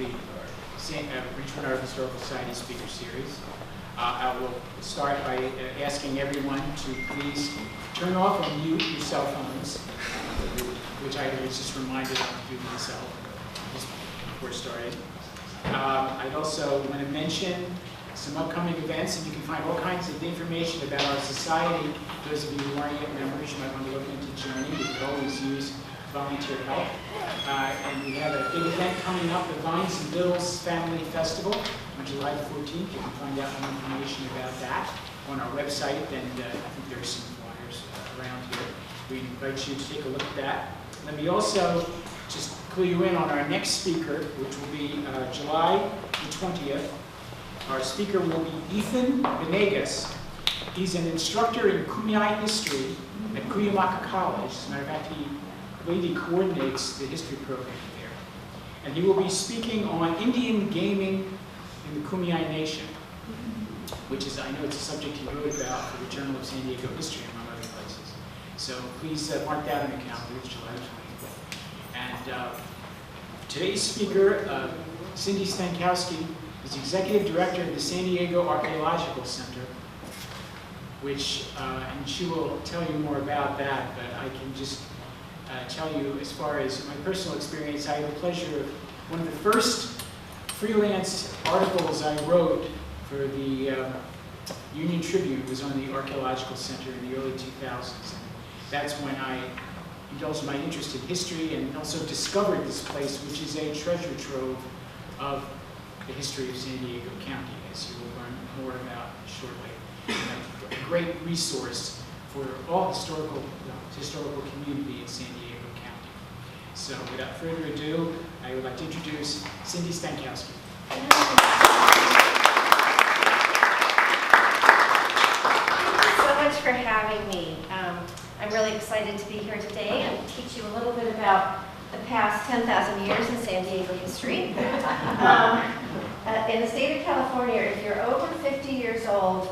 the Richmond Art Historical Society Speaker Series. I will start by asking everyone to please turn off or mute your cell phones, which I was just reminded of doing myself just before starting. I'd also want to mention some upcoming events, and you can find all kinds of information about our society. Those of you who aren't yet members, you might want to look into joining. You can always use volunteer help. And we have a big event coming up, the Vines and Vittles Family Festival on July the 14th. You can find out more information about that on our website, and I think there's some flyers around here. We invite you to take a look at that. Let me also just clue you in on our next speaker, which will be July the 20th. Our speaker will be Ethan Venegas. He's an instructor in Kumeyaay history at Cuyamaca College. As a matter of fact, I believe he coordinates the history program there. And he will be speaking on Indian gaming in the Kumeyaay Nation, which is, I know it's a subject he wrote about for the Journal of San Diego History, among other places. So please mark that on the calendar. It's July 20th. And today's speaker, Cindy Stankowski, is Executive Director of the San Diego Archaeological Center, which, and she will tell you more about that, but I can just tell you, as far as my personal experience, I had the pleasure of one of the first freelance articles I wrote for the Union Tribune was on the Archaeological Center in the early 2000s. And that's when I indulged my interest in history and also discovered this place, which is a treasure trove of the history of San Diego County, as you will learn more about shortly. And a great resource for all historical community in San Diego County. So without further ado, I would like to introduce Cindy Stankowski. Thank you so much for having me. I'm really excited to be here today and teach you a little bit about the past 10,000 years in San Diego history. In the state of California, if you're over 50 years old,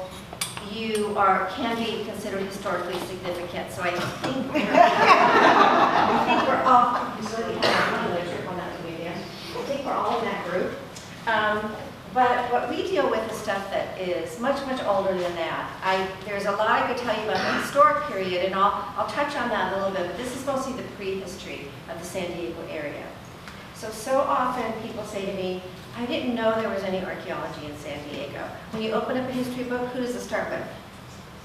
you can be considered historically significant. So I think we're all, I think we're all in that group. But what we deal with is stuff that is much, much older than that. There's a lot I could tell you about the historic period, and I'll touch on that a little bit, but this is mostly the prehistory of the San Diego area. So often people say to me, I didn't know there was any archaeology in San Diego. When you open up a history book, who does it start with?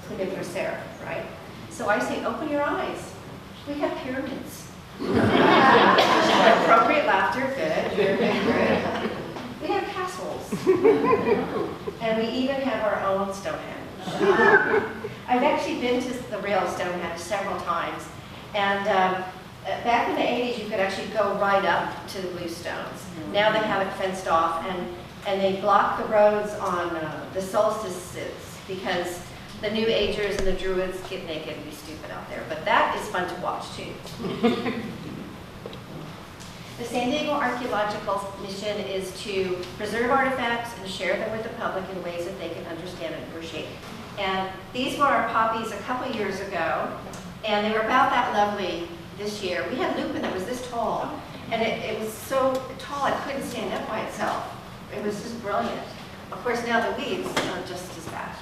Cunha, right? So I say, open your eyes. We have pyramids. Appropriate laughter, good. Good. We have castles. And we even have our own Stonehenge. I've actually been to the real Stonehenge several times. And back in the 80s, you could actually go right up to the blue stones. Now they have it fenced off, and they block the roads on the solstices because the New Agers and the Druids get naked and be stupid out there. But that is fun to watch, too. The San Diego Archaeological mission is to preserve artifacts and share them with the public in ways that they can understand and appreciate. And these were our poppies a couple years ago, and they were about that lovely this year. We had lupin that was this tall, and it was so tall it couldn't stand up by itself. It was just brilliant. Of course, now the weeds are just as bad.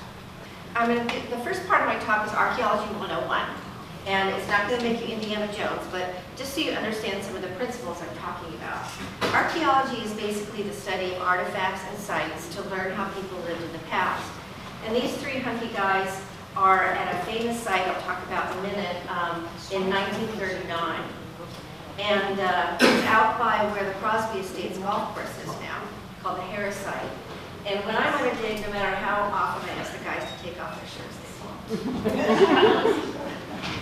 The first part of my talk is Archaeology 101. And it's not going to make you Indiana Jones, but just so you understand some of the principles I'm talking about. Archaeology is basically the study of artifacts and sites to learn how people lived in the past. And these three hunky guys are at a famous site I'll talk about in a minute in 1939. And it's out by where the Crosby Estates golf course is now, called the Harris site. And when I'm on a dig, no matter how often I ask the guys to take off their shirts, they won't.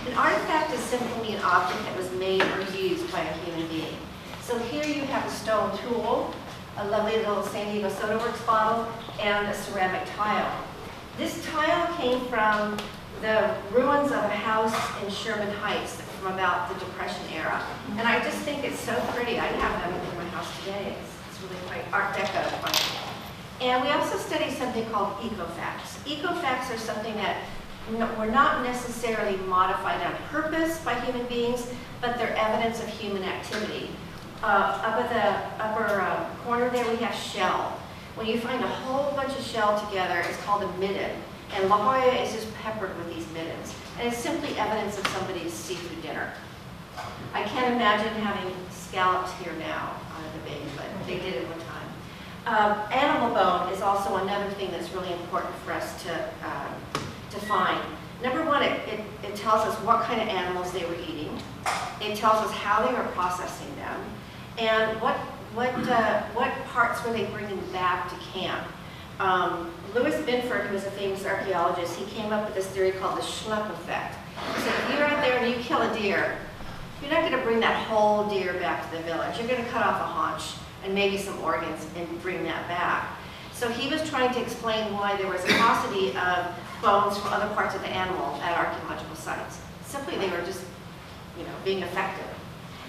An artifact is simply an object that was made or used by a human being. So here you have a stone tool, a lovely little San Diego Soda Works bottle, and a ceramic tile. This tile came from the ruins of a house in Sherman Heights from about the Depression era. And I just think it's so pretty. I have them in my house today. It's really quite Art Deco. And we also study something called ecofacts. Ecofacts are something that were not necessarily modified on purpose by human beings, but they're evidence of human activity. Up at the upper corner there, we have shell. When you find a whole bunch of shell together, it's called a midden. And La Jolla is just peppered with these middens. And it's simply evidence of somebody's seafood dinner. I can't imagine having scallops here now on the bay, but they did at one time. Animal bone is also another thing that's really important for us to find. Number one, it tells us what kind of animals they were eating. It tells us how they were processing them, and what parts were they bringing back to camp. Louis Binford, who was a famous archaeologist, he came up with this theory called the Schlepp effect. He said, if you're out there and you kill a deer, you're not going to bring that whole deer back to the village. You're going to cut off a haunch and maybe some organs and bring that back. So he was trying to explain why there was a paucity of bones from other parts of the animal at archaeological sites. Simply they were just, being effective.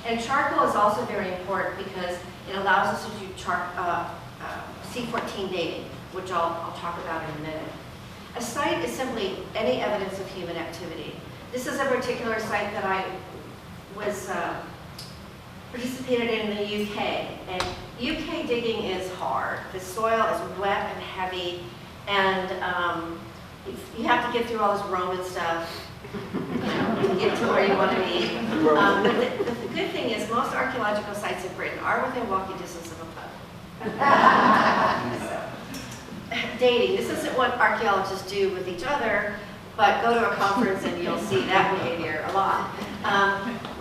And charcoal is also very important because it allows us to do C14 dating, which I'll talk about in a minute. A site is simply any evidence of human activity. This is a particular site that I was participated in the UK, and UK digging is hard. The soil is wet and heavy, and you have to get through all this Roman stuff to get to where you want to be. But the good thing is most archaeological sites in Britain are within walking distance of a pub. Dating, this isn't what archaeologists do with each other, but go to a conference and you'll see that behavior a lot.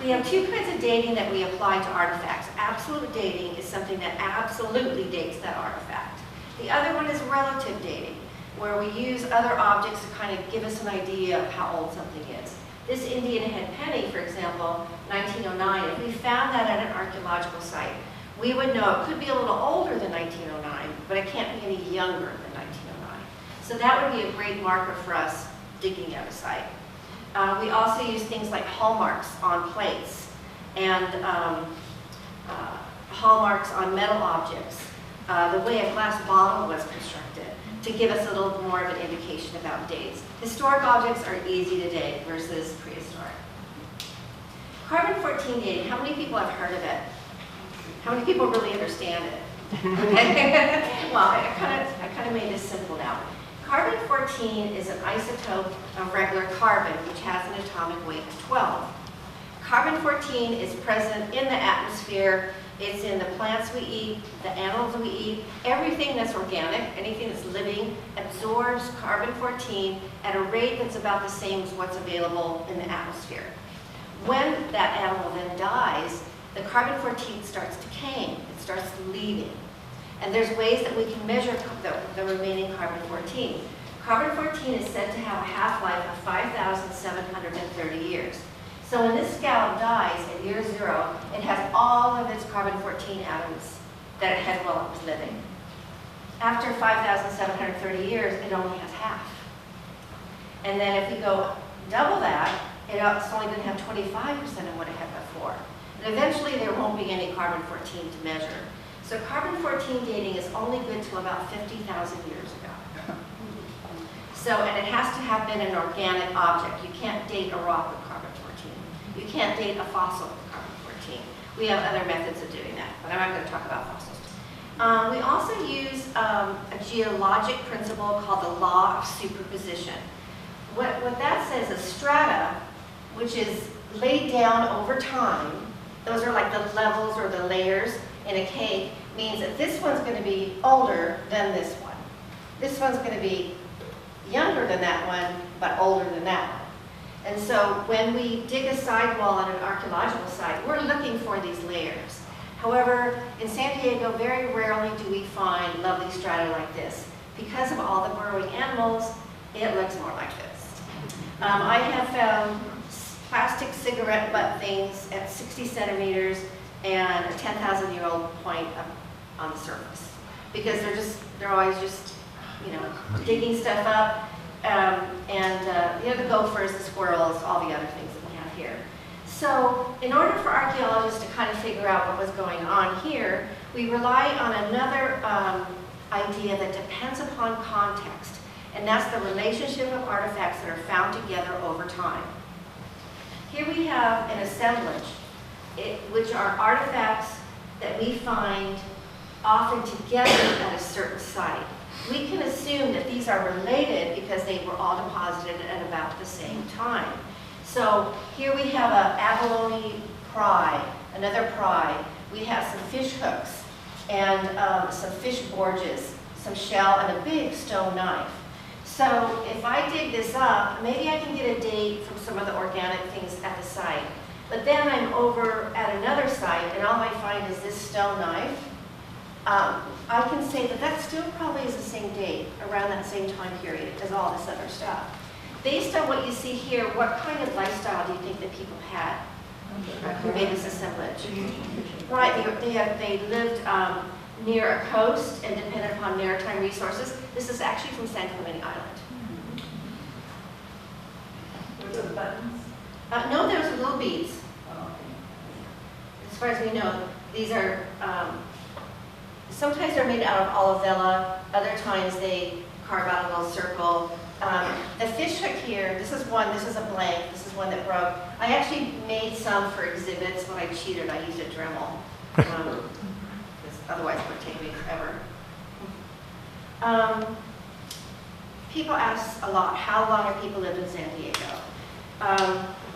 We have two kinds of dating that we apply to artifacts. Absolute dating is something that absolutely dates that artifact. The other one is relative dating, where we use other objects to kind of give us an idea of how old something is. This Indian head penny, for example, 1909, if we found that at an archaeological site, we would know it could be a little older than 1909, but it can't be any younger than 1909. So that would be a great marker for us digging at a site. We also use things like hallmarks on plates and hallmarks on metal objects, the way a glass bottle was constructed, to give us a little more of an indication about dates. Historic objects are easy to date versus prehistoric. Carbon-14 dating, how many people have heard of it? How many people really understand it? Well, I kind of made this simple now. Carbon-14 is an isotope of regular carbon, which has an atomic weight of 12. Carbon-14 is present in the atmosphere. It's in the plants we eat, the animals we eat. Everything that's organic, anything that's living, absorbs carbon-14 at a rate that's about the same as what's available in the atmosphere. When that animal then dies, the carbon-14 starts decaying. It starts leaving. And there's ways that we can measure the remaining carbon-14. Carbon-14 is said to have a half-life of 5,730 years. So when this scallop dies at year 0, it has all of its carbon-14 atoms that it had while it was living. After 5,730 years, it only has half. And then if we go double that, it's only going to have 25% of what it had before. And eventually there won't be any carbon-14 to measure. So carbon-14 dating is only good till about 50,000 years ago. So, and it has to have been an organic object. You can't date a rock with carbon-14. You can't date a fossil with carbon-14. We have other methods of doing that, but I'm not going to talk about fossils. We also use a geologic principle called the law of superposition. What that says is strata, which is laid down over time, those are like the levels or the layers in a cake, means that this one's going to be older than this one. This one's going to be younger than that one, but older than that one. And so when we dig a sidewall on an archaeological site, we're looking for these layers. However, in San Diego, very rarely do we find lovely strata like this. Because of all the burrowing animals, it looks more like this. I have found plastic cigarette butt things at 60 centimeters and a 10,000-year-old point up on the surface. Because they're always just, digging stuff up. The gophers, the squirrels, all the other things that we have here. So in order for archaeologists to kind of figure out what was going on here, we rely on another idea that depends upon context. And that's the relationship of artifacts that are found together over time. Here we have an assemblage, which are artifacts that we find often together at a certain site. We can assume that these are related because they were all deposited at about the same time. So here we have an abalone pry, another pry. We have some fish hooks and some fish gorges, some shell, and a big stone knife. So if I dig this up, maybe I can get a date from some of the organic things at the site. But then I'm over at another site, and all I find is this stone knife. I can say that that still probably is the same date, around that same time period as all this other stuff. Based on what you see here, what kind of lifestyle do you think that people had who made this assemblage? Right, they lived near a coast and depended upon maritime resources. This is actually from San Diego Island. Were there buttons? No, there's little beads. Oh, okay. As far as we know, these are, sometimes they're made out of olive vela, other times they carve out a little circle. The fish hook here, this is a blank, this is one that broke. I actually made some for exhibits. When I cheated, I used a Dremel. Because otherwise it would take me forever. People ask a lot, how long have people lived in San Diego?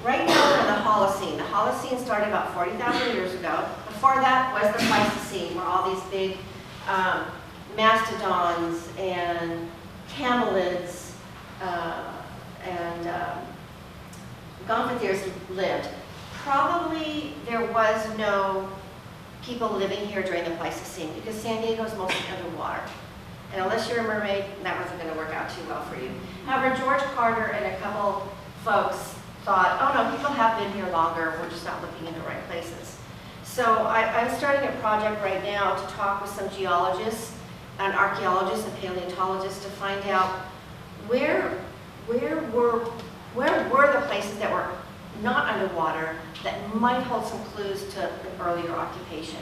Right now we're in the Holocene. The Holocene started about 40,000 years ago. Before that was the Pleistocene, where all these big mastodons and camelids and gomphotheres lived. Probably there was no people living here during the Pleistocene because San Diego is mostly underwater. And unless you're a mermaid, that wasn't going to work out too well for you. However, George Carter and a couple folks thought, oh no, people have been here longer, we're just not looking in the right places. So I'm starting a project right now to talk with some geologists and archaeologists and paleontologists to find out where were the places that were not underwater that might hold some clues to an earlier occupation,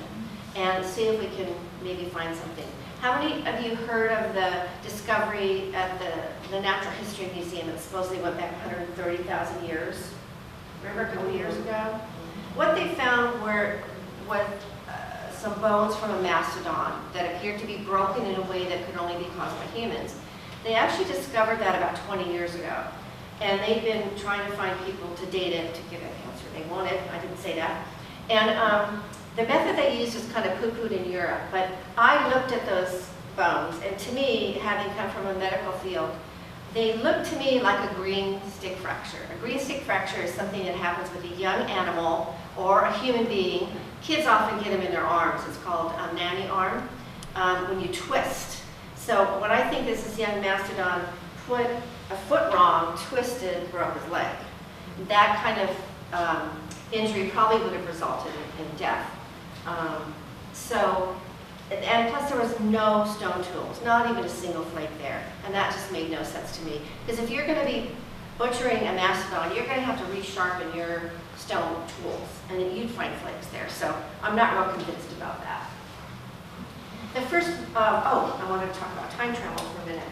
and see if we can maybe find something. How many of you heard of the discovery at the Natural History Museum that supposedly went back 130,000 years? Remember a couple years ago? What they found was some bones from a mastodon that appeared to be broken in a way that could only be caused by humans. They actually discovered that about 20 years ago. And they've been trying to find people to date it to give it an answer they wanted. I didn't say that. And the method they used was kind of poo-pooed in Europe. But I looked at those bones, and to me, having come from a medical field, they look to me like a green stick fracture. A green stick fracture is something that happens with a young animal or a human being. Kids often get them in their arms. It's called a nanny arm when you twist. So what I think is this young mastodon put a foot wrong, twisted, broke his leg. That kind of injury probably would have resulted in death. And plus there was no stone tools, not even a single flake there. And that just made no sense to me. Because if you're going to be butchering a mastodon, you're going to have to resharpen your stone tools. And then you'd find flakes there. So I'm not real convinced about that. The first, I wanted to talk about time travel for a minute.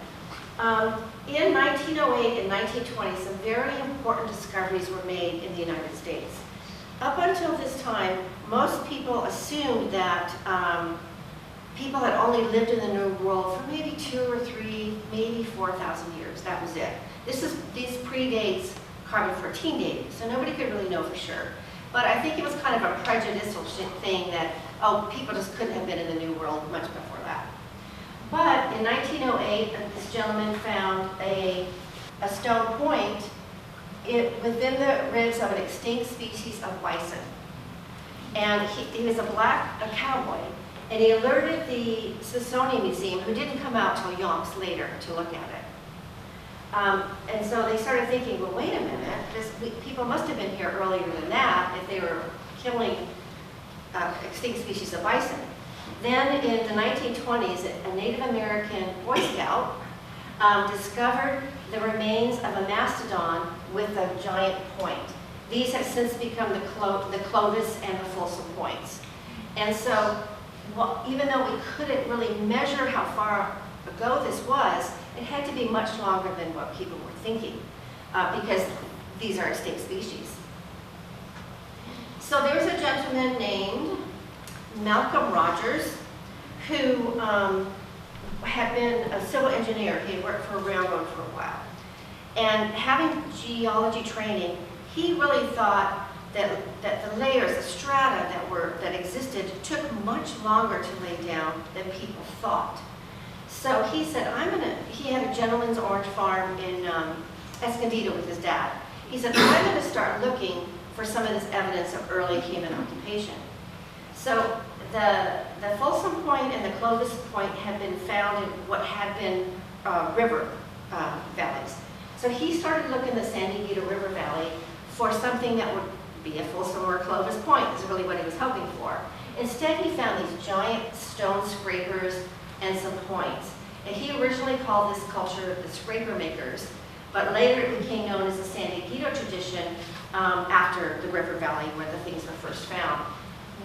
In 1908 and 1920, some very important discoveries were made in the United States. Up until this time, most people assumed that people had only lived in the New World for maybe 2 or 3, maybe 4,000 years. That was it. These predates carbon-14 dating, so nobody could really know for sure. But I think it was kind of a prejudicial thing that, oh, people just couldn't have been in the New World much before that. But in 1908, this gentleman found a stone point within the ribs of an extinct species of bison. And he was a cowboy. And he alerted the Smithsonian Museum, who didn't come out till yonks later to look at it. And so they started thinking, well, wait a minute, people must have been here earlier than that if they were killing extinct species of bison. Then in the 1920s, a Native American Boy Scout discovered the remains of a mastodon with a giant point. These have since become the Clovis and the Folsom points. And so, even though we couldn't really measure how far ago this was, it had to be much longer than what people were thinking, because these are extinct species. So there was a gentleman named Malcolm Rogers, who had been a civil engineer. He had worked for a railroad for a while. And having geology training, he really thought that the layers, the strata that existed, took much longer to lay down than people thought. So he said, he had a gentleman's orange farm in Escondido with his dad. He said, I'm going to start looking for some of this evidence of early human occupation. So the Folsom Point and the Clovis Point had been found in what had been river valleys. So he started looking in the San Diego River Valley for something that would be a Folsom or a Clovis Point, is really what he was hoping for. Instead, he found these giant stone scrapers and some points. And he originally called this culture the scraper makers, but later it became known as the San Diego tradition after the river valley where the things were first found.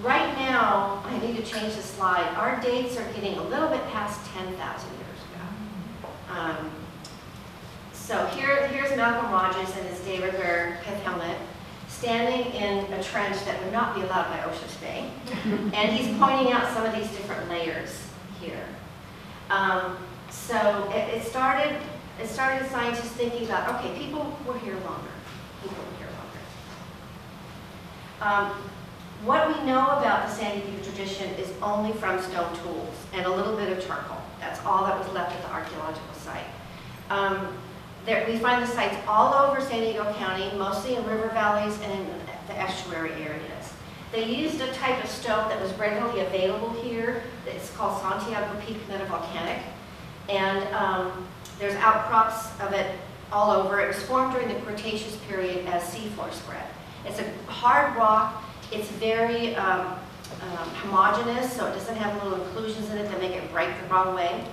Right now, I need to change the slide. Our dates are getting a little bit past 10,000 years ago. So here's Malcolm Rogers in his De Rigueur pith helmet, standing in a trench that would not be allowed by OSHA today. And he's pointing out some of these different layers here. So it started scientists thinking about, okay, people were here longer. People were here longer. What we know about the San Diego tradition is only from stone tools and a little bit of charcoal. That's all that was left at the archaeological site. We find the sites all over San Diego County, mostly in river valleys and in the estuary areas. They used a type of stone that was readily available here. It's called Santiago Peak metavolcanic. And there's outcrops of it all over. It was formed during the Cretaceous period as seafloor spread. It's a hard rock. It's very homogeneous, so it doesn't have little inclusions in it that make it break the wrong way.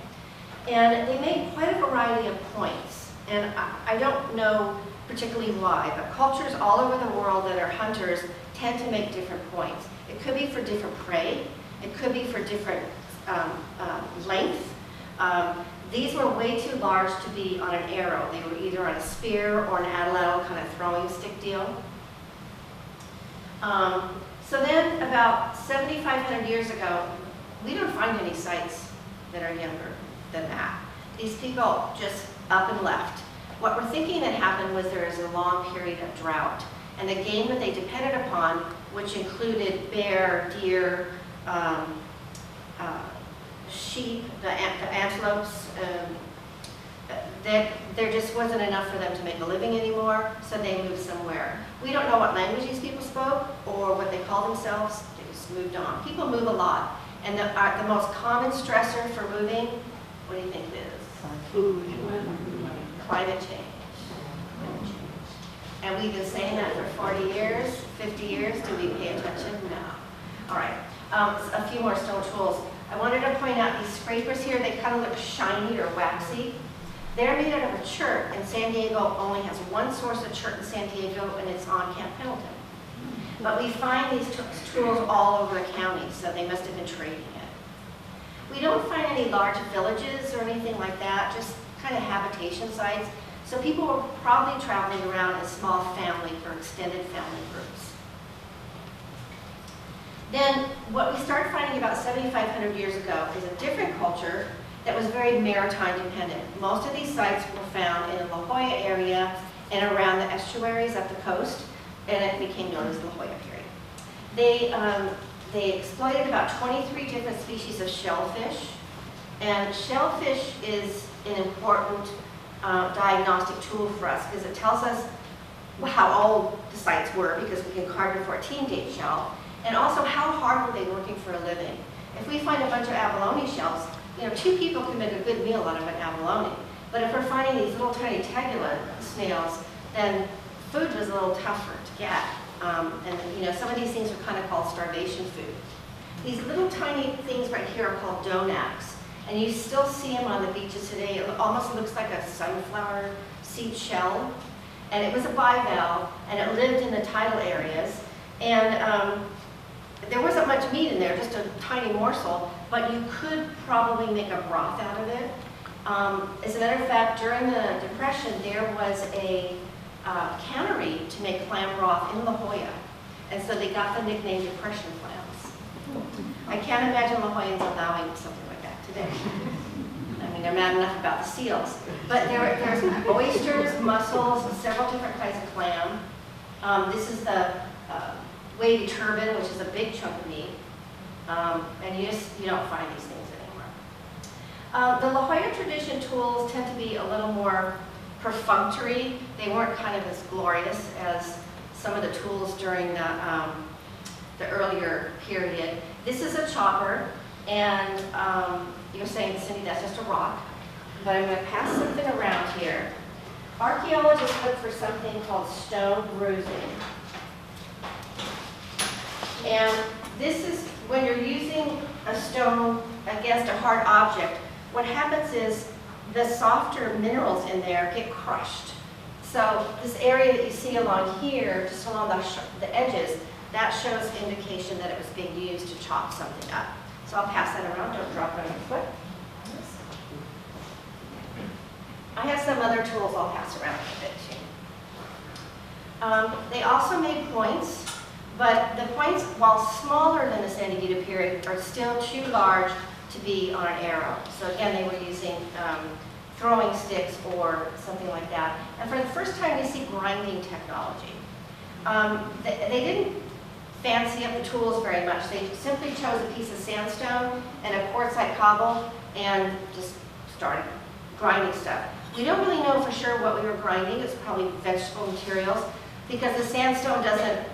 And they made quite a variety of points. And I don't know particularly why, but cultures all over the world that are hunters tend to make different points. It could be for different prey. It could be for different length. These were way too large to be on an arrow. They were either on a spear or an atlatl kind of throwing stick deal. So then about 7,500 years ago, we don't find any sites that are younger than that. These people just up and left. What we're thinking that happened was there was a long period of drought, and the game that they depended upon, which included bear, deer, sheep, the antelopes, that there just wasn't enough for them to make a living anymore, so they moved somewhere. We don't know what language these people spoke or what they called themselves. They just moved on. People move a lot, and the most common stressor for moving, what do you think it is? Food. Climate change. And we've been saying that for 40 years, 50 years. Do we pay attention? No. All right. A few more stone tools. I wanted to point out these scrapers here. They kind of look shiny or waxy. They're made out of a chert, and San Diego only has one source of chert in San Diego, and it's on Camp Pendleton. But we find these tools all over the county, so they must have been trading it. We don't find any large villages or anything like that, just kind of habitation sites. So people were probably traveling around in small family or extended family groups. Then what we start finding about 7,500 years ago is a different culture that was very maritime dependent. Most of these sites were found in the La Jolla area and around the estuaries up the coast, and it became known as the La Jolla period. They exploited about 23 different species of shellfish, and shellfish is an important diagnostic tool for us because it tells us how old the sites were, because we can carve a 14-date shell, and also how hard were they working for a living. If we find a bunch of abalone shells, two people can make a good meal out of an abalone. But if we're finding these little tiny tagula snails, then food was a little tougher to get. And some of these things are kind of called starvation food. These little tiny things right here are called donacs, and you still see them on the beaches today. It almost looks like a sunflower seed shell, and it was a bivalve, and it lived in the tidal areas. And there wasn't much meat in there, just a tiny morsel, but you could probably make a broth out of it. As a matter of fact, during the Depression, there was a cannery to make clam broth in La Jolla, and so they got the nickname Depression clams. I can't imagine La Jollans allowing something like that today. I mean, they're mad enough about the seals. But there's oysters, mussels, several different kinds of clam. This is the wavy turbot, which is a big chunk of meat. And you don't find these things anymore. The La Jolla tradition tools tend to be a little more perfunctory. They weren't kind of as glorious as some of the tools during the earlier period. This is a chopper, and you're saying, Cindy, that's just a rock. But I'm going to pass something around here. Archaeologists look for something called stone bruising. And this is when you're using a stone against a hard object, what happens is the softer minerals in there get crushed. So this area that you see along here, just along the edges, that shows indication that it was being used to chop something up. So I'll pass that around, don't drop it on your foot. I have some other tools I'll pass around a bit too. They also made points, but the points, while smaller than the San Diego period, are still too large to be on an arrow. So again, they were using throwing sticks or something like that. And for the first time, we see grinding technology. They didn't fancy up the tools very much. They simply chose a piece of sandstone and a quartzite cobble and just started grinding stuff. We don't really know for sure what we were grinding. It's probably vegetable materials because the sandstone doesn't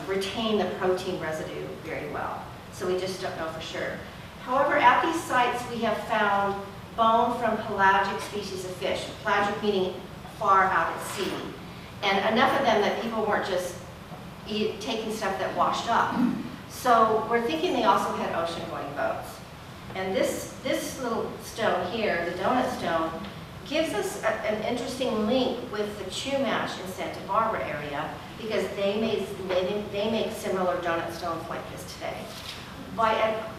retain the protein residue very well. So we just don't know for sure. However, at these sites, we have found bone from pelagic species of fish, pelagic meaning far out at sea, and enough of them that people weren't just taking stuff that washed up. So we're thinking they also had ocean-going boats. And this little stone here, the donut stone, gives us an interesting link with the Chumash in Santa Barbara area because they make similar donut stones like this today. By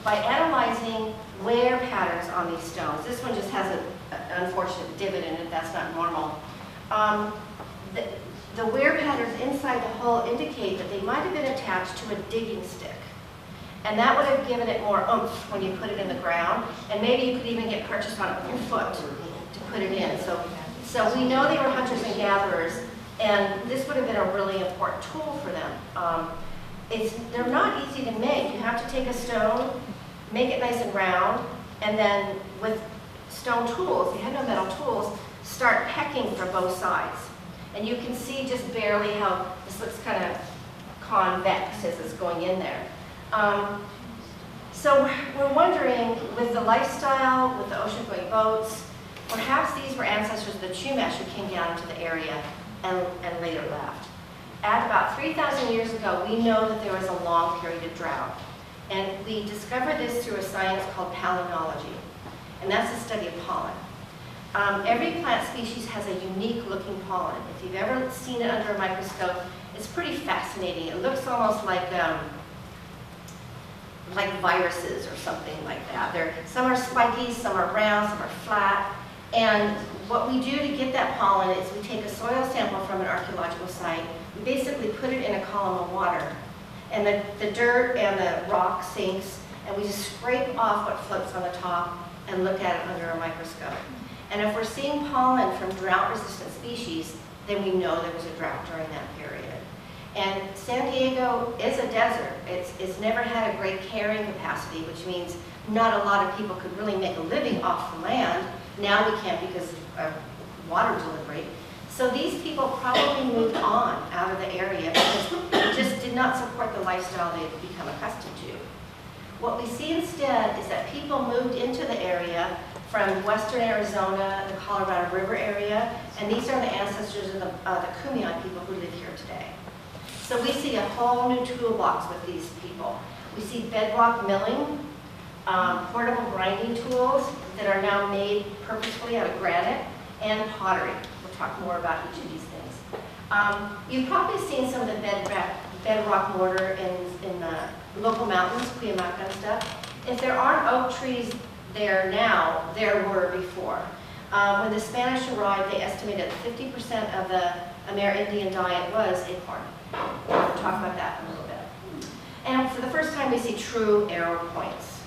analyzing wear patterns on these stones, this one just has an unfortunate divot in it, that's not normal. The wear patterns inside the hull indicate that they might have been attached to a digging stick. And that would have given it more oomph when you put it in the ground, and maybe you could even get purchased on it with your foot to put it in. So we know they were hunters and gatherers, and this would have been a really important tool for them. They're not easy to make. You have to take a stone, make it nice and round, and then with stone tools, they had no metal tools, start pecking from both sides. And you can see just barely how this looks kind of convex as it's going in there. So we're wondering, with the lifestyle, with the ocean-going boats, perhaps these were ancestors of the Chumash who came down into the area and later left. At about 3,000 years ago, we know that there was a long period of drought. And we discovered this through a science called palynology. And that's the study of pollen. Every plant species has a unique looking pollen. If you've ever seen it under a microscope, it's pretty fascinating. It looks almost like viruses or something like that. Some are spiky, some are round, some are flat. And what we do to get that pollen is we take a soil sample from an archaeological site, we basically put it in a column of water, and the dirt and the rock sinks, and we just scrape off what floats on the top and look at it under a microscope. And if we're seeing pollen from drought-resistant species, then we know there was a drought during that period. And San Diego is a desert. It's never had a great carrying capacity, which means not a lot of people could really make a living off the land. Now we can't because of water delivery. So these people probably moved on out of the area because it just did not support the lifestyle they'd become accustomed to. What we see instead is that people moved into the area from western Arizona, the Colorado River area, and these are the ancestors of the Kumeyaay people who live here today. So we see a whole new toolbox with these people. We see bedrock milling, portable grinding tools that are now made purposefully out of granite, and pottery. We'll talk more about each of these things. You've probably seen some of the bedrock mortar in the local mountains, Cuyamaca and stuff. If there aren't oak trees there now, there were before. When the Spanish arrived, they estimated that 50% of the Amerindian diet was acorn. We'll talk about that in a little bit. And for the first time, we see true arrow points.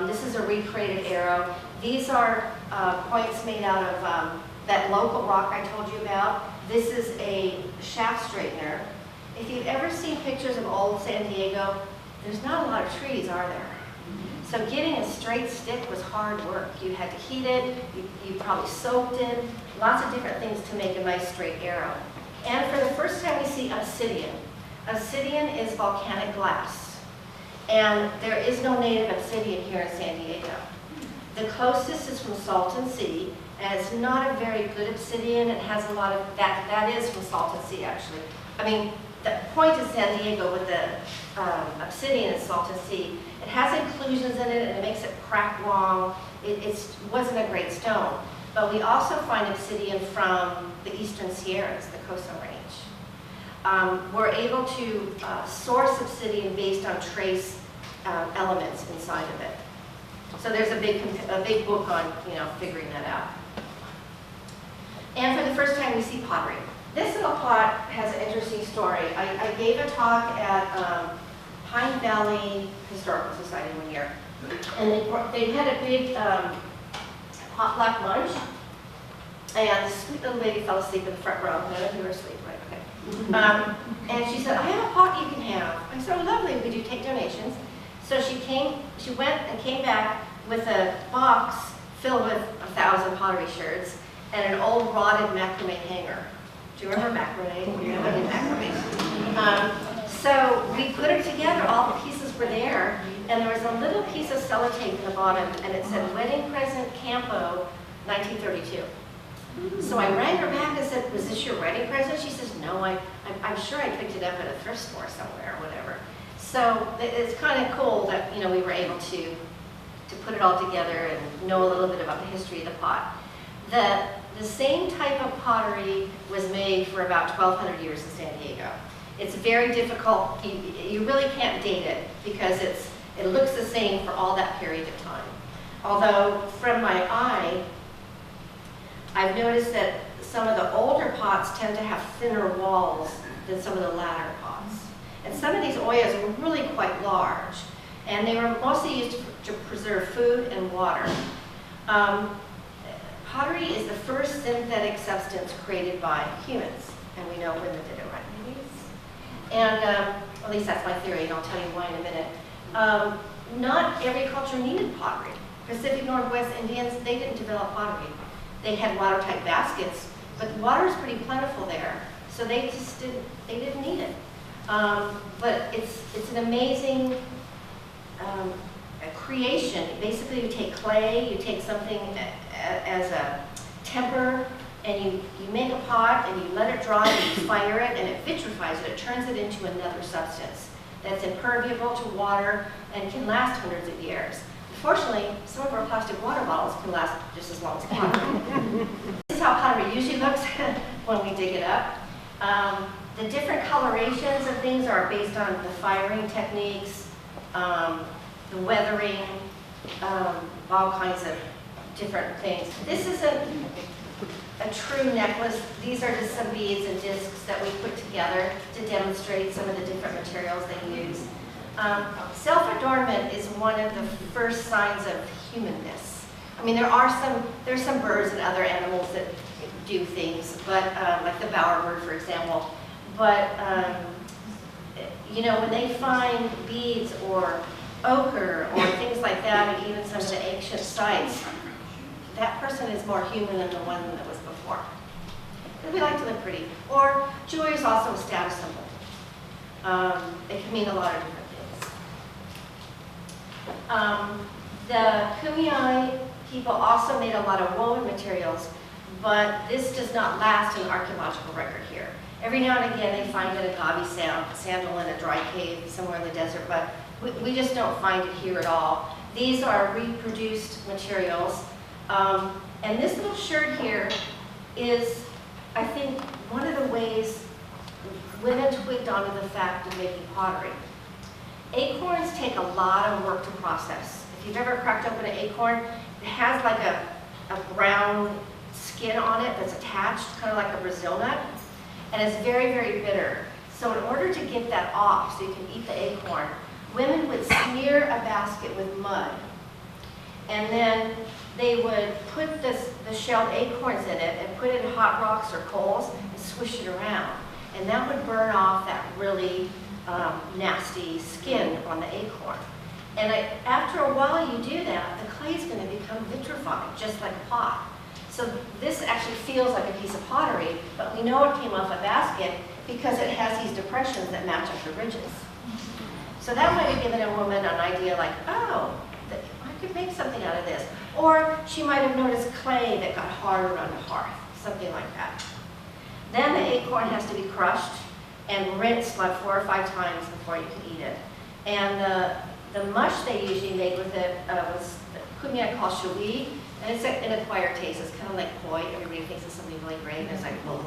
This is a recreated arrow. These are points made out of that local rock I told you about. This is a shaft straightener. If you've ever seen pictures of old San Diego, there's not a lot of trees, are there? So getting a straight stick was hard work. You had to heat it, you probably soaked it, lots of different things to make a nice straight arrow. And for the first time we see obsidian. Obsidian is volcanic glass. And there is no native obsidian here in San Diego. The closest is from Salton Sea, and it's not a very good obsidian. It has a lot of, that is from Salton Sea actually. I mean, the point of San Diego with the obsidian in Salton Sea, it has inclusions in it and it makes it crack long. It wasn't a great stone. But we also find obsidian from the eastern Sierras, the Coso Range. We're able to source obsidian based on trace elements inside of it. So there's a big book on figuring that out. And for the first time we see pottery. This little pot has an interesting story. I gave a talk at Pine Valley Historical Society one year, and they had a big potluck lunch, and this sweet little lady fell asleep in the front row. None of you were asleep, right? Okay. And she said, "I have a pot you can have." I said, "Oh, lovely. Would you take donations?" So she went and came back with a box filled with 1,000 pottery sherds and an old rotted macrame hanger. Do you remember macrame? You remember macrame? So we put it together, all the pieces were there, and there was a little piece of sellotape in the bottom, and it said, "Wedding Present Campo, 1932. So I rang her back and said, "Was this your wedding present?" She says, "No, I'm sure I picked it up at a thrift store somewhere or whatever." So it's kind of cool that we were able to put it all together and know a little bit about the history of the pot. The same type of pottery was made for about 1,200 years in San Diego. It's very difficult. You really can't date it because it looks the same for all that period of time. Although from my eye, I've noticed that some of the older pots tend to have thinner walls than some of the latter pots. And some of these oyas were really quite large, and they were mostly used to preserve food and water. Pottery is the first synthetic substance created by humans, and we know women did it, right, ladies? And at least that's my theory, and I'll tell you why in a minute. Not every culture needed pottery. Pacific Northwest Indians, they didn't develop pottery. They had watertight baskets, but water is pretty plentiful there, so they just didn't need it. But it's an amazing creation. Basically, you take clay, you take something as a temper, and you make a pot, and you let it dry, and you fire it, and it vitrifies it. It turns it into another substance that's impermeable to water and can last hundreds of years. Unfortunately, some of our plastic water bottles can last just as long as pottery. This is how pottery usually looks when we dig it up. The different colorations of things are based on the firing techniques, the weathering, all kinds of different things. This isn't a true necklace. These are just some beads and discs that we put together to demonstrate some of the different materials they use. Self-adornment is one of the first signs of humanness. I mean, there's some birds and other animals that do things, but like the bowerbird, for example. But when they find beads or ochre or things like that, and even some of the ancient sites, that person is more human than the one that was before. Because we like to look pretty. Or jewelry is also a status symbol. It can mean a lot of different things. The Kumeyaay people also made a lot of woven materials, but this does not last in the archaeological record here. Every now and again they find a Gabi sandal in a dry cave somewhere in the desert, but we just don't find it here at all. These are reproduced materials. And this little shirt here is, I think, one of the ways women twigged onto the fact of making pottery. Acorns take a lot of work to process. If you've ever cracked open an acorn, it has like a brown skin on it that's attached, kind of like a Brazil nut, and it's very, very bitter. So in order to get that off, so you can eat the acorn, women would smear a basket with mud, and then they would put the shelled acorns in it and put it in hot rocks or coals and swish it around. And that would burn off that really nasty skin on the acorn. And after a while you do that, the clay is going to become vitrified, just like a pot. So this actually feels like a piece of pottery, but we know it came off a basket because it has these depressions that match up the ridges. So that might have given a woman an idea like, oh, I could make something out of this. Or she might have noticed clay that got harder on the hearth, something like that. Then the acorn has to be crushed and rinsed like 4 or 5 times before you can eat it. And the mush they usually made with it was kumia called shawi, and it's an acquired taste. It's kind of like poi. Everybody thinks it's something really great, and it's like, whoa.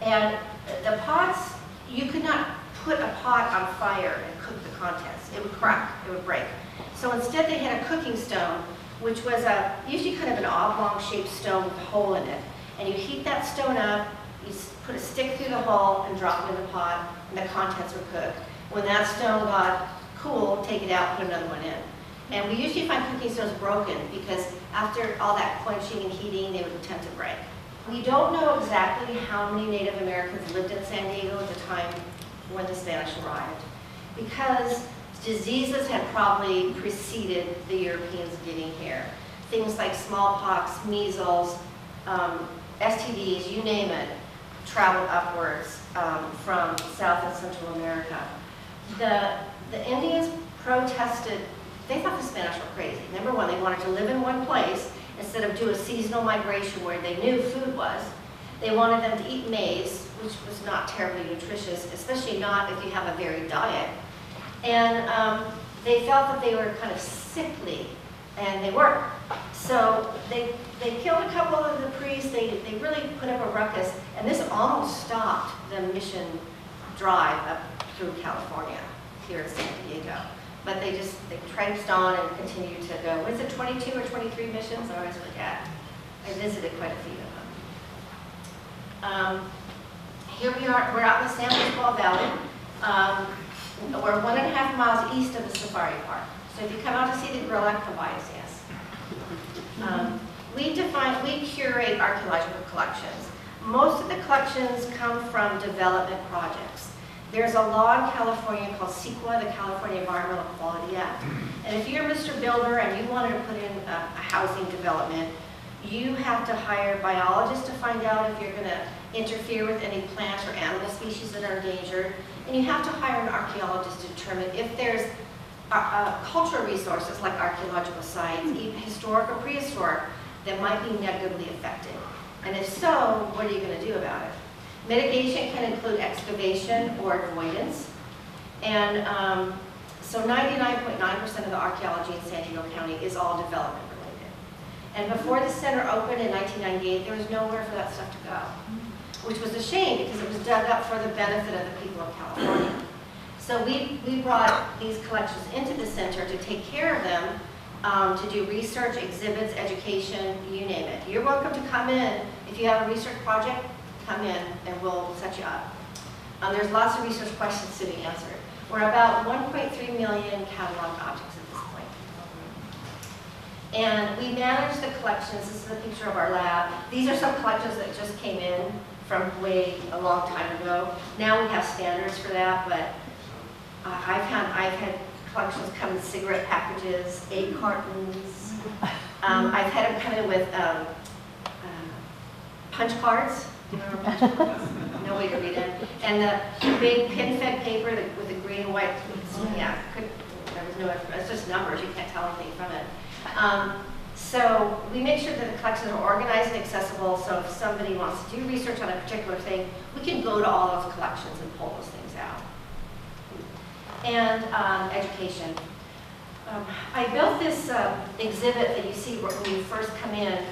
And the pots, you could not put a pot on fire and cook the contents. It would crack, it would break. So instead they had a cooking stone, which was usually kind of an oblong shaped stone with a hole in it. And you heat that stone up, you put a stick through the hole and drop it in the pot, and the contents would cook. When that stone got cool, take it out, put another one in. And we usually find cooking stones broken because after all that quenching and heating, they would tend to break. We don't know exactly how many Native Americans lived in San Diego at the time when the Spanish arrived, because diseases had probably preceded the Europeans getting here. Things like smallpox, measles, STDs, you name it, traveled upwards from South and Central America. The Indians protested. They thought the Spanish were crazy. Number one, they wanted to live in one place instead of do a seasonal migration where they knew food was. They wanted them to eat maize, which was not terribly nutritious, especially not if you have a varied diet. And they felt that they were kind of sickly, and they weren't. So they killed a couple of the priests. They really put up a ruckus, and this almost stopped the mission drive up through California, here in San Diego. But they traipsed on and continued to go. What is it, 22 or 23 missions? I always forget. I visited quite a few of them. Here we are, we're out in the San Pasqual Valley. We're 1.5 miles east of the safari park. So if you come out to see the gorilla, come by and see us. We curate archaeological collections. Most of the collections come from development projects. There's a law in California called CEQA, the California Environmental Quality Act. And if you're Mr. Builder and you wanted to put in a housing development, you have to hire biologists to find out if you're going to interfere with any plant or animal species that are endangered. And you have to hire an archaeologist to determine if there's cultural resources like archaeological sites, even historic or prehistoric, that might be negatively affected. And if so, what are you going to do about it? Mitigation can include excavation or avoidance. And so 99.9% of the archaeology in San Diego County is all development related. And before the center opened in 1998, there was nowhere for that stuff to go, which was a shame because it was dug up for the benefit of the people of California. So we brought these collections into the center to take care of them, to do research, exhibits, education, you name it. You're welcome to come in. If you have a research project, come in and we'll set you up. There's lots of research questions to be answered. We're about 1.3 million cataloged objects at this point. And we manage the collections. This is a picture of our lab. These are some collections that just came in from way a long time ago. Now we have standards for that, but I've had collections come in cigarette packages, egg cartons. I've had them come in with punch cards. Do you remember punch cards? No way to read it. And the big pin-fed paper with the green and white. Yeah, there was no. It's just numbers. You can't tell anything from it. So we make sure that the collections are organized and accessible. So if somebody wants to do research on a particular thing, we can go to all those collections and pull those things out. And education. I built this exhibit that you see when you first come in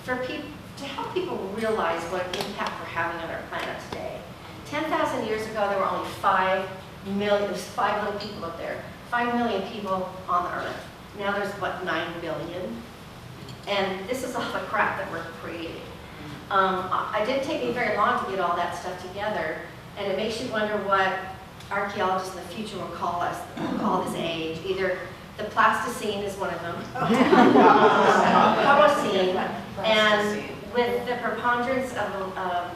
for people, to help people realize what impact we're having on our planet today. 10,000 years ago, there were only 5 million, there's 5 little people up there, 5 million people on the earth. Now there's, what, 9 billion? And this is all the crap that we're creating. It didn't take me very long to get all that stuff together, and it makes you wonder what archaeologists in the future will call us, call this age. Either the plasticine is one of them, Holocene, and with the preponderance of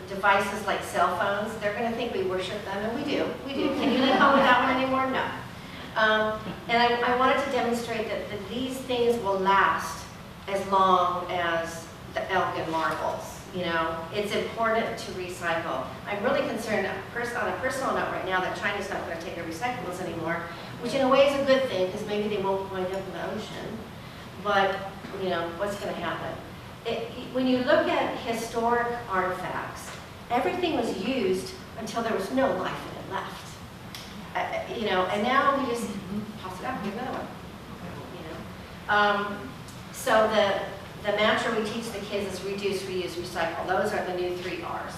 devices like cell phones, they're going to think we worship them, and we do. Can you leave home without one anymore? No. And I wanted to demonstrate that these things will last as long as the Elgin marbles. You know, it's important to recycle. I'm really concerned on a personal note right now that China's not going to take their recyclables anymore, which in a way is a good thing because maybe they won't wind up in the ocean. But, you know, what's going to happen? When you look at historic artifacts, everything was used until there was no life in it left. You know, and now we just toss it out and get another one. You know, so the mantra we teach the kids is reduce, reuse, recycle. Those are the new 3 R's.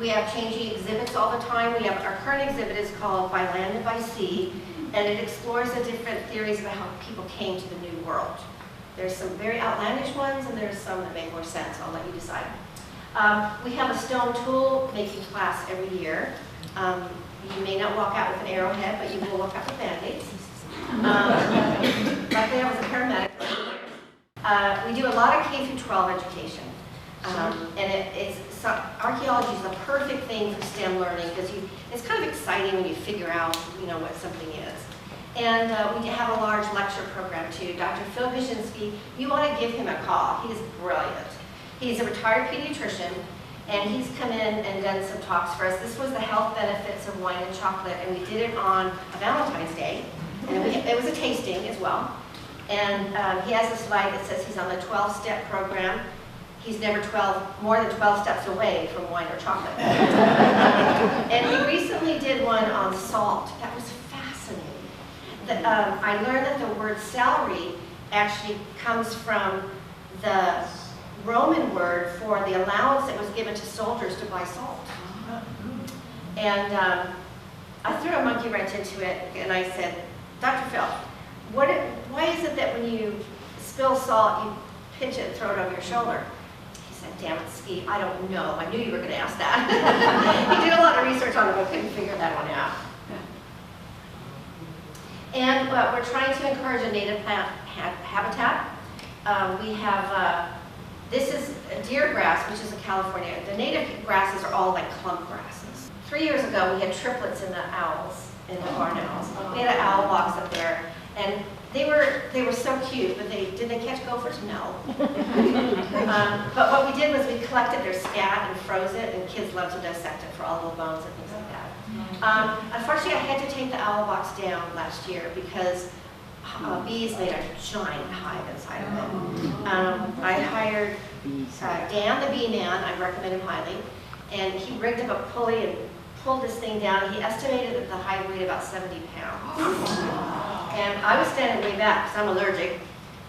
We have changing exhibits all the time. Our current exhibit is called By Land and By Sea, and it explores the different theories about how people came to the New World. There's some very outlandish ones, and there's some that make more sense. I'll let you decide. We have a stone tool making class every year. You may not walk out with an arrowhead, but you will walk out with Band-Aids. Luckily, I was a paramedic. We do a lot of K-12 education. And archaeology is the perfect thing for STEM learning because it's kind of exciting when you figure out, you know, what something is. And we have a large lecture program too. Dr. Phil Wyszynski, you want to give him a call. He is brilliant. He's a retired pediatrician, and he's come in and done some talks for us. This was the health benefits of wine and chocolate, and we did it on a Valentine's Day. And it was a tasting as well. And he has a slide that says he's on the 12-step program. He's never more than 12 steps away from wine or chocolate. And he recently did one on salt. That was fascinating. I learned that the word celery actually comes from the Roman word for the allowance that was given to soldiers to buy salt. And I threw a monkey wrench into it, and I said, Dr. Phil, why is it that when you spill salt, you pinch it and throw it over your shoulder? He said, damn it, Ski, I don't know. I knew you were going to ask that. He did a lot of research on it, but couldn't figure that one out. And we're trying to encourage a native plant habitat. We have, this is deer grass, which is in California. The native grasses are all like clump grasses. 3 years ago, we had triplets in the owls, in the barn owls. We had an owl box up there, and they were so cute, but did they catch gophers? No. But what we did was we collected their scat and froze it, and kids love to dissect it for all the bones and things like that. Unfortunately, I had to take the owl box down last year because bees made a giant hive inside of it. I hired Dan, the bee man. I recommend him highly, and he rigged up a pulley and pulled this thing down. He estimated that the hive weighed about 70 pounds. And I was standing way back because I'm allergic.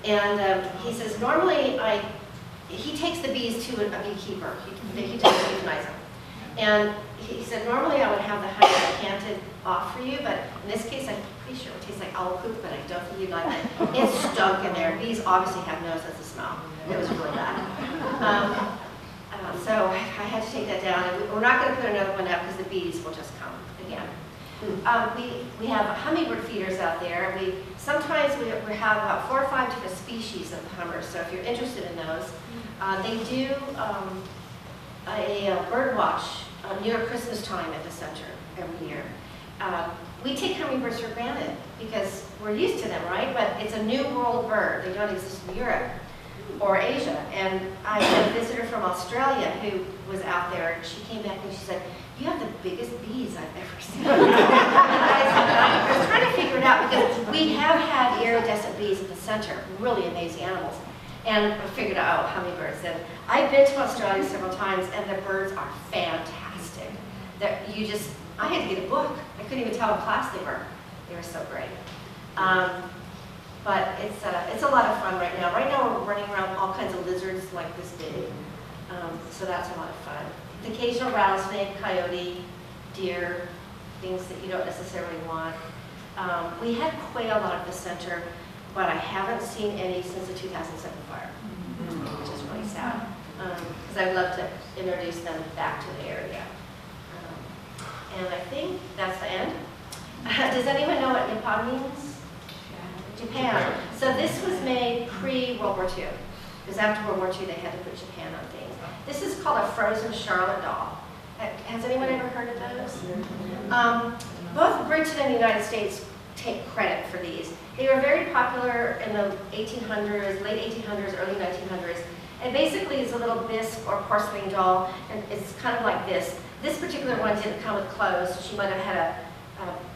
And he says, normally he takes the bees to a beekeeper. He doesn't euthanize them. And he said, normally I would have the honey decanted off for you, but in this case, I'm pretty sure it tastes like owl poop, but I don't think you'd like it. It stunk in there. Bees obviously have no sense of smell. It was really bad. So I had to take that down. And we're not going to put another one out because the bees will just come again. We have hummingbird feeders out there. Sometimes we have about 4 or 5 different species of hummers, so if you're interested in those. They do a bird watch near Christmas time at the center every year. We take hummingbirds for granted because we're used to them, right? But it's a new world bird. They don't exist in Europe or Asia. And I had a visitor from Australia who was out there, and she came back and she said, you have the biggest bees I've ever seen. And I was trying to figure it out because we have had iridescent bees at the center, really amazing animals. And I figured out, hummingbirds. And I've been to Australia several times, and the birds are fantastic. I had to get a book. I couldn't even tell what class they were. They were so great. But it's a lot of fun right now. Right now we're running around all kinds of lizards like this big. So that's a lot of fun. The occasional rattlesnake, coyote, deer, things that you don't necessarily want. We had quail out of the center. but I haven't seen any since the 2007 fire, which is really sad, because I'd love to introduce them back to the area. And I think that's the end. Does anyone know what Nippon means? Japan. So this was made pre-World War II, because after World War II they had to put Japan on things. This is called a frozen Charlotte doll. Has anyone ever heard of those? Both Britain and the United States take credit for these. They were very popular in the 1800s, late 1800s, early 1900s. And basically it's a little bisque or porcelain doll, and it's kind of like this. This particular one didn't come with clothes, so she might have had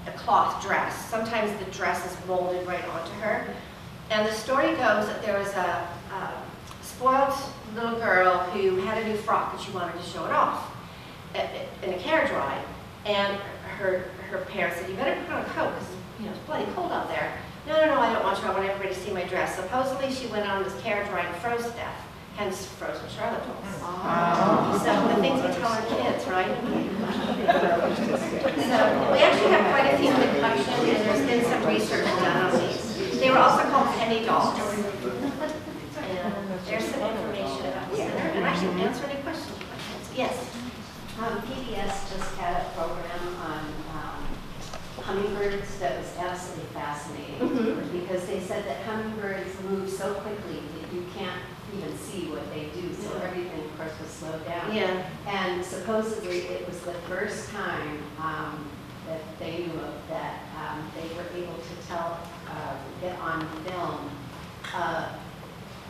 a cloth dress. Sometimes the dress is molded right onto her. And the story goes that there was a spoiled little girl who had a new frock and she wanted to show it off in a carriage ride. And her parents said, you better put on a coat because it's bloody cold out there. No, I don't want to. I want everybody to see my dress. Supposedly she went on this carriage ride and froze to death. Hence frozen Charlotte dolls. Oh. So the things we tell our kids, right? So we actually have quite a few in the collection, and there's been some research done on these. They were also called penny dolls. And there's some information about the center, and I can answer any questions. Yes? PBS just had a program on hummingbirds that was absolutely fascinating because they said that hummingbirds move so quickly that you can't even see what they do, so everything, of course, was slowed down. Yeah. And supposedly it was the first time that they knew of that they were able to tell, get on film a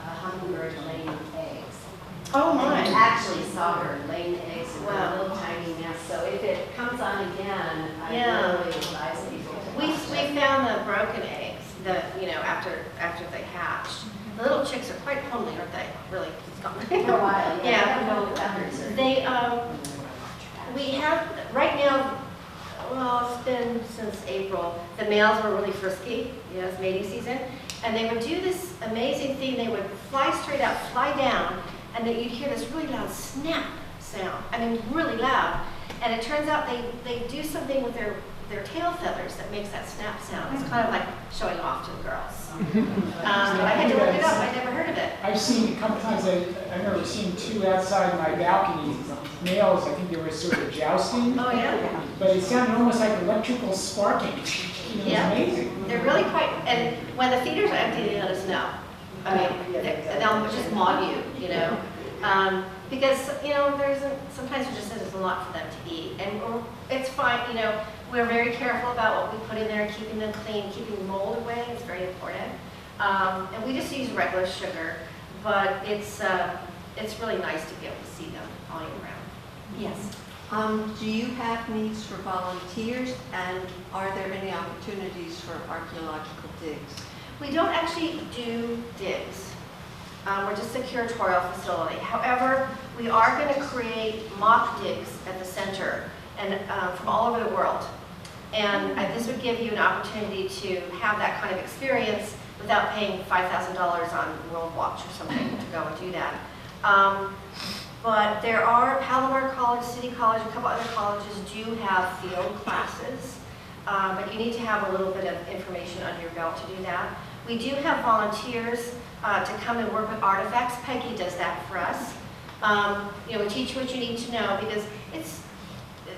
hummingbird laying eggs. Oh my! And actually saw her laying eggs in Wow. a little tiny nest. So if it comes on again, I really advise people to We watch it. found the broken eggs after they hatched. The little chicks are quite homely, aren't they? Really? For a while, yeah. Yeah. I don't know feathers or They, we have, right now, well, it's been since April, the males were really frisky, it's mating season, and they would do this amazing thing. They would fly straight up, fly down, and then you'd hear this really loud snap sound. I mean, really loud. And it turns out they do something with their tail feathers that makes that snap sound. It's kind of like showing off to the girls. I had to look it up. I never heard of it. I've seen a couple times, I remember seeing two outside my balcony, males, I think they were sort of jousting. Oh, yeah? But it sounded almost like electrical sparking. Yeah. It was amazing. They're really quite, and when the feeders are empty, they let us know. I mean, they'll just maul you, because, sometimes it just there's a lot for them to eat. And it's fine, we're very careful about what we put in there, keeping them clean, keeping mold away, it's very important. And we just use regular sugar, but it's really nice to be able to see them all year round. Yes? Do you have needs for volunteers, and are there any opportunities for archaeological digs? We don't actually do digs. We're just a curatorial facility. However, we are going to create mock digs at the center and from all over the world. And this would give you an opportunity to have that kind of experience without paying $5,000 on World Watch or something to go and do that. But there are, Palomar College, City College, a couple other colleges do have field classes. But you need to have a little bit of information under your belt to do that. We do have volunteers to come and work with artifacts. Peggy does that for us. We teach you what you need to know because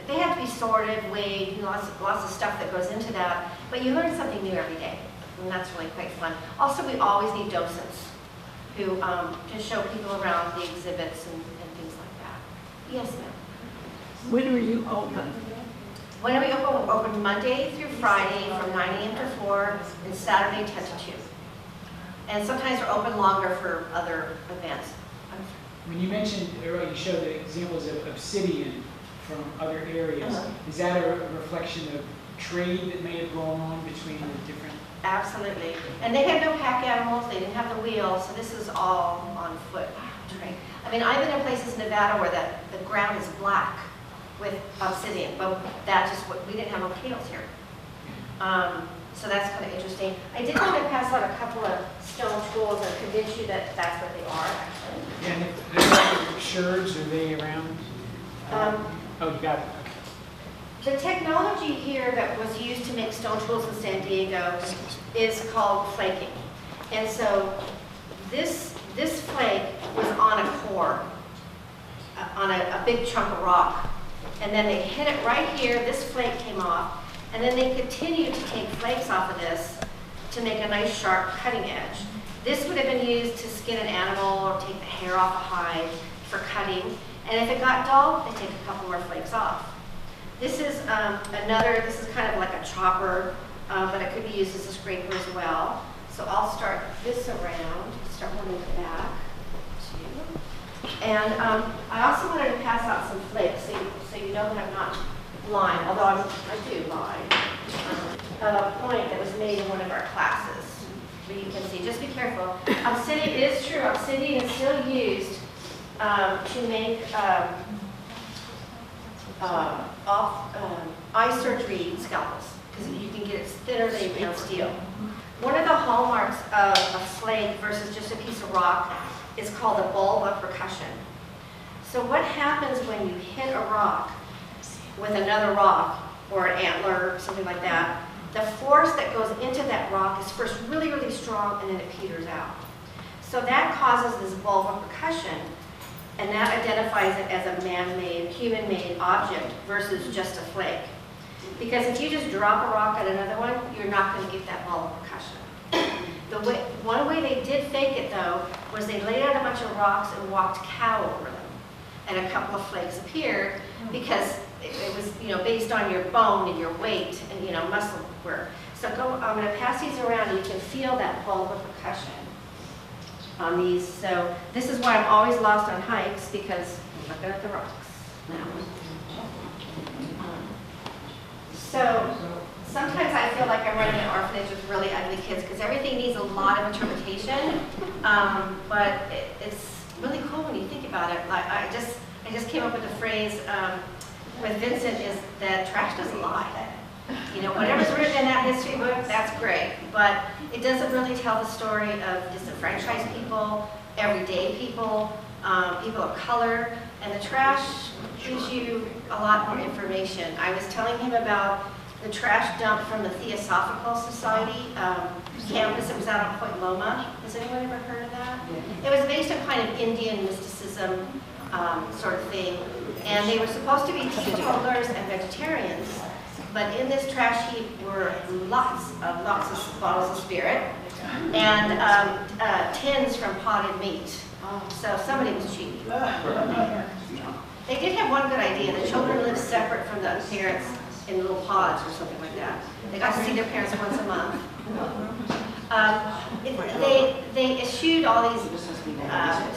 they have to be sorted, weighed, lots of stuff that goes into that. But you learn something new every day, and that's really quite fun. Also, we always need docents who can show people around the exhibits and things like that. Yes, ma'am. When are you open? When are we open? We're open Monday through Friday from 9 a.m. to 4 and Saturday 10 to 2. And sometimes we're open longer for other events. When you mentioned, earlier, you showed the examples of obsidian from other areas. Is that a reflection of trade that may have gone on between the different? Absolutely. And they had no pack animals, they didn't have the wheel, so this is all on foot trade. I mean, I've been in places in Nevada where the ground is black with obsidian, but we didn't have volcanoes here. So that's kind of interesting. I did want to pass out a couple of stone tools and convince you that that's what they are, actually. Yeah, and the sherds, are they around? Oh, you got it. The technology here that was used to make stone tools in San Diego is called flaking. And so this flake was on a core, on a big chunk of rock. And then they hit it right here, this flake came off, and then they continued to take flakes off of this to make a nice sharp cutting edge. This would have been used to skin an animal or take the hair off a hide for cutting. And if it got dull, they take a couple more flakes off. This is this is kind of like a chopper, but it could be used as a scraper as well. So I'll start this around, start holding it back. And I also wanted to pass out some flakes so you know that I'm not lying, although I do lie. A point that was made in one of our classes. But you can see, just be careful. Obsidian, it is true, obsidian is still used to make eye surgery scalpels, because you can get it thinner than you can steel. One of the hallmarks of a slate versus just a piece of rock is called a bulb of percussion. So what happens when you hit a rock with another rock or an antler or something like that? The force that goes into that rock is first really, really strong, and then it peters out. So that causes this bulb of percussion, and that identifies it as a man-made, human-made object versus just a flake. Because if you just drop a rock at another one, you're not going to get that bulb of percussion. One way they did fake it, though, was they laid out a bunch of rocks and walked cow over them. And a couple of flakes appeared because it was, based on your bone and your weight and, muscle work. So I'm going to pass these around and you can feel that bulb of percussion on these. So this is why I'm always lost on hikes, because I'm looking at the rocks now. So sometimes I feel like I'm running an orphanage with really ugly kids because everything needs a lot of interpretation, but it's really cool when you think about it. Like I just came up with a phrase with Vincent is that trash doesn't lie. Whatever's written in that history book, that's great, but it doesn't really tell the story of disenfranchised people, everyday people, people of color, and the trash gives you a lot more information. I was telling him about the trash dump from the Theosophical Society campus. It was out on Point Loma. Has anyone ever heard of that? It was based on kind of Indian mysticism sort of thing. And they were supposed to be teetotalers and vegetarians. But in this trash heap were lots of bottles of spirit and tins from potted meat. So somebody was cheating. They did have one good idea. The children lived separate from the parents in little pods or something like that. They got to see their parents once a month. They eschewed all these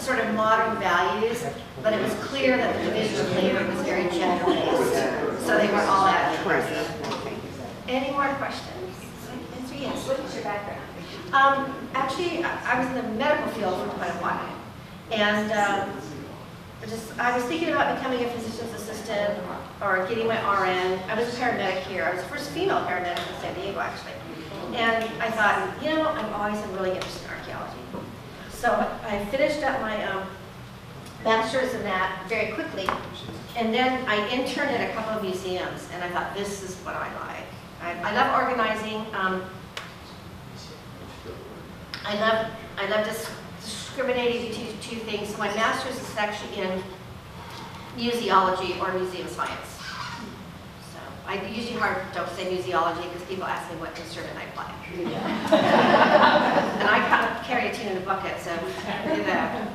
sort of modern values, but it was clear that the division of labor was very gender-based. So they were all at it. Any more questions? Answer yes. What is your background? Actually, I was in the medical field for quite a while. And I was thinking about becoming a physician's assistant or getting my RN. I was a paramedic here. I was the first female paramedic in San Diego, actually. And I thought, I've always been really interested in archaeology. So I finished up my master's in that very quickly. And then I interned at a couple of museums, and I thought, this is what I like. I love organizing. I love discriminating between two things. So my master's is actually in museology or museum science. So I usually don't say museology because people ask me what instrument I play. And I kind of carry a tune in a bucket, so I do that.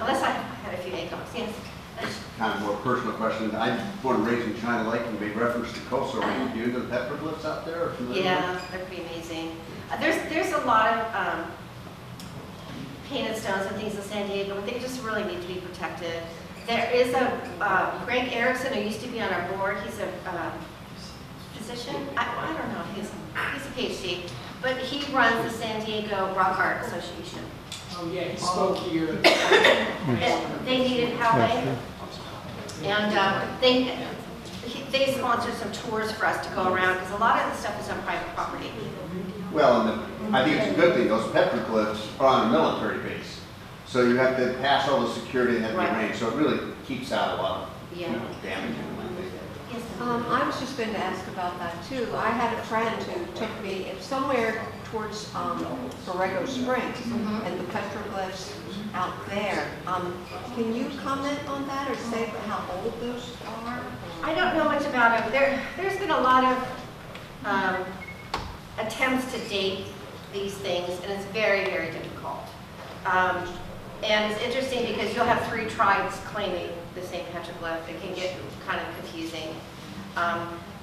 Unless I had a few acorns. Yes. Kind of more personal question. I was born and raised in China Lake and made reference to coastal range. Do you into the petroglyphs out there? Yeah, they're pretty amazing. There's a lot of painted stones and things in San Diego, but they just really need to be protected. There is a Greg Erickson who used to be on our board. He's a physician. I don't know. He's a PhD, but he runs the San Diego Rock Art Association. Oh yeah, he spoke here. And they needed help, and they sponsored some tours for us to go around because a lot of the stuff is on private property. Well, and I think it's a good thing. Those petroglyphs are on a military base, so you have to pass all the security and have to be arranged. So it really keeps out a lot of damage. Yes. I was just going to ask about that too. I had a friend who took me somewhere towards Borrego Springs Mhm. and the petroglyphs out there. Can you comment on that or say how old those are? I don't know much about it. There's been a lot of attempts to date these things, and it's very, very difficult. And it's interesting because you'll have 3 tribes claiming the same petroglyph. It can get kind of confusing.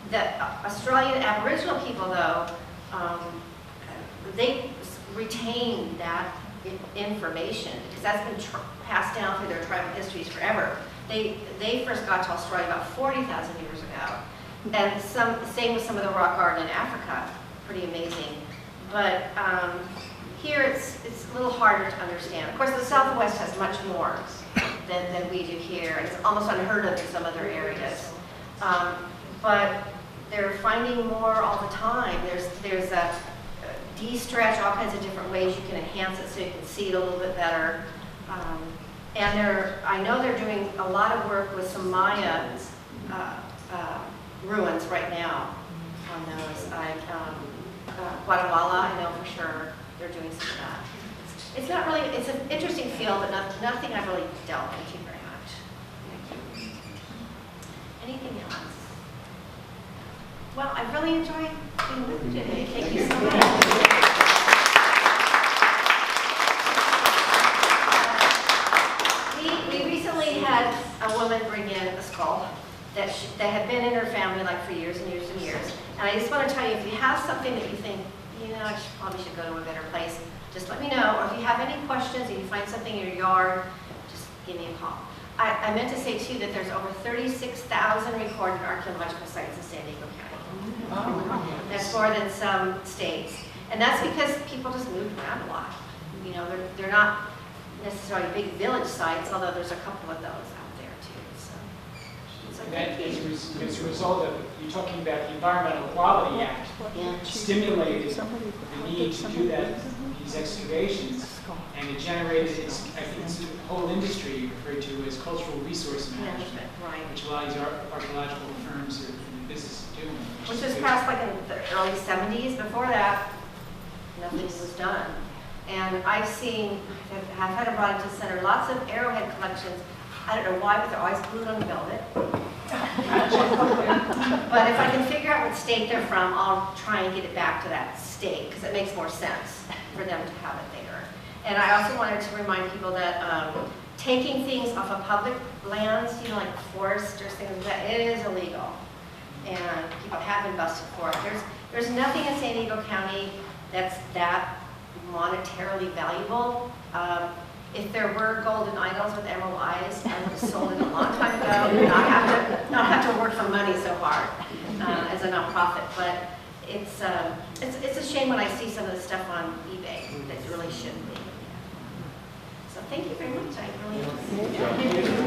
The Australian Aboriginal people, though, they retain that information because that's been passed down through their tribal histories forever. They first got to Australia about 40,000 years ago. And same with some of the rock art in Africa. Pretty amazing. But here it's a little harder to understand. Of course, the Southwest has much more than we do here. It's almost unheard of in some other areas. But they're finding more all the time. There's a de-stretch, all kinds of different ways you can enhance it so you can see it a little bit better. And I know they're doing a lot of work with some Maya ruins right now on those. Guatemala, I know for sure they're doing some of that. It's not really, it's an interesting field, but nothing I've really delved into very much. Anything else? Well, I really enjoyed being with you today. Thank you so much. We recently had a woman bring in a skull that had been in her family like for years and years and years. And I just want to tell you, if you have something that you think, you know, I probably should go to a better place, just let me know. Or if you have any questions and you find something in your yard, just give me a call. I meant to say, too, that there's over 36,000 recorded archaeological sites in San Diego County. That's more than some states. And that's because people just moved around a lot. You know, they're not necessarily big village sites, although there's a couple of those out there, too. So it's a That good as a result of, you're talking about the Environmental Quality Act, stimulated the need to do these excavations, and it generated, I think it's a whole industry referred to as cultural resource management, right. which a lot of these archaeological firms are in the business of doing. Which was passed like in the early 70s. Before that, nothing was done. And I've had it brought into the center, lots of arrowhead collections. I don't know why, but they're always glued on velvet. But if I can figure out what state they're from, I'll try and get it back to that state, because it makes more sense for them to have it there. And I also wanted to remind people that taking things off of public lands, you know, like forests or things like that, it is illegal. And people have been busted for it. There's nothing in San Diego County that's that monetarily valuable. If there were golden idols with emerald eyes, I would have sold it a long time ago, not have to work for money so hard as a nonprofit. But it's a shame when I see some of the stuff on eBay that really shouldn't be. So thank you very much. I really enjoyed it.